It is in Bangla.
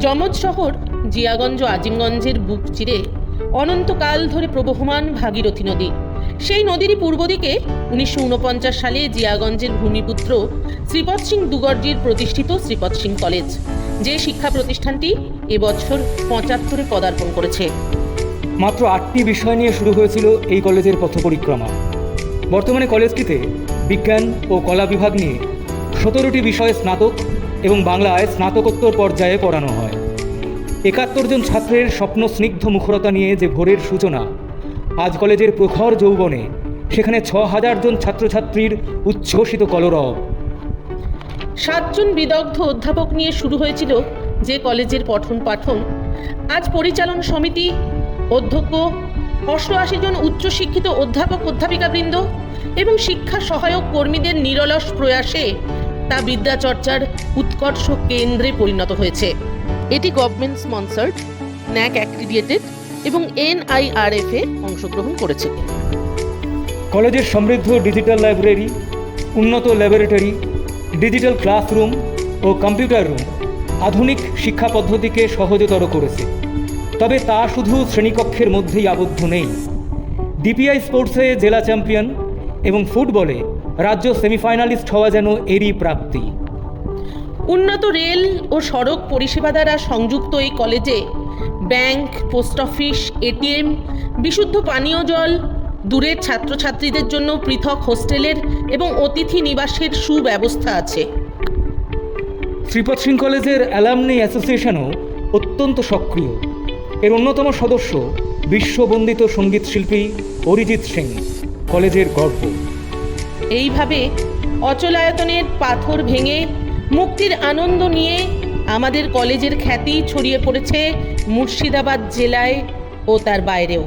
যমজ শহর জিয়াগঞ্জ ও আজিমগঞ্জের বুক চিরে অনন্তকাল ধরে প্রবহমান ভাগীরথী নদী। সেই নদীরই পূর্ব দিকে 1949 সালে জিয়াগঞ্জের ভূমিপুত্র শ্রীপদ সিং দুগর্জির প্রতিষ্ঠিত শ্রীপদ সিং কলেজ, যে শিক্ষা প্রতিষ্ঠানটি এবছর 75-এ পদার্পণ করেছে। মাত্র 8টি বিষয় নিয়ে শুরু হয়েছিল এই কলেজের পথ পরিক্রমা। বর্তমানে কলেজটিতে বিজ্ঞান ও কলা বিভাগ নিয়ে 17টি বিষয়ে স্নাতক এবং বাংলায় স্নাতকোত্তর পর্যায়ে পড়ানো হয়। 71 জন ছাত্রের স্বপ্ন স্নিগ্ধ মুখরতা নিয়ে যে ভোরের সূচনা, আজ কলেজের প্রখর যৌবনে সেখানে 6000 জন ছাত্রছাত্রীর উচ্ছ্বসিত কলরব। 7 জন বিদগ্ধ অধ্যাপক নিয়ে শুরু হয়েছিল যে কলেজের পঠন পাঠন। আজ পরিচালন সমিতি, অধ্যক্ষ, 88 জন উচ্চশিক্ষিত অধ্যাপক অধ্যাপিকাবৃন্দ এবং শিক্ষা সহায়ক কর্মীদের নিরলস প্রয়াসে তা বিদ্যাচর্চার উৎকর্ষ কেন্দ্রে পরিণত হয়েছে। এটি গভর্নমেন্ট স্পন্সর্ড, ন্যাক অ্যাক্রিডিয়েটেড এবং NIRF-এ অংশগ্রহণ করেছে। কলেজের সমৃদ্ধ ডিজিটাল লাইব্রেরি, উন্নত ল্যাবরেটরি, ডিজিটাল ক্লাসরুম ও কম্পিউটার রুম আধুনিক শিক্ষা পদ্ধতিকে সহজতর করেছে। তবে তা শুধু শ্রেণীকক্ষের মধ্যেই আবদ্ধ নেই। DPI স্পোর্টসে জেলা চ্যাম্পিয়ন এবং ফুটবলে রাজ্য সেমিফাইনালিস্ট হওয়া যেন এরই প্রাপ্তি। উন্নত রেল ও সড়ক পরিষেবা দ্বারা সংযুক্ত এই কলেজে ব্যাংক, পোস্ট অফিস, ATM, বিশুদ্ধ পানীয় জল, দূরের ছাত্রছাত্রীদের জন্য পৃথক হোস্টেলের এবং অতিথি নিবাসের সুব্যবস্থা আছে। শ্রীপদ সিং কলেজের অ্যালামনি অ্যাসোসিয়েশনও অত্যন্ত সক্রিয়। এর অন্যতম সদস্য বিশ্ববন্দিত সঙ্গীত শিল্পী অরিজিৎ সিং, কলেজের গর্ব। এইভাবে অচলায়তনের পাথর ভেঙে মুক্তির আনন্দ নিয়ে আমাদের কলেজের খ্যাতি ছড়িয়ে পড়েছে মুর্শিদাবাদ জেলায় ও তার বাইরেও।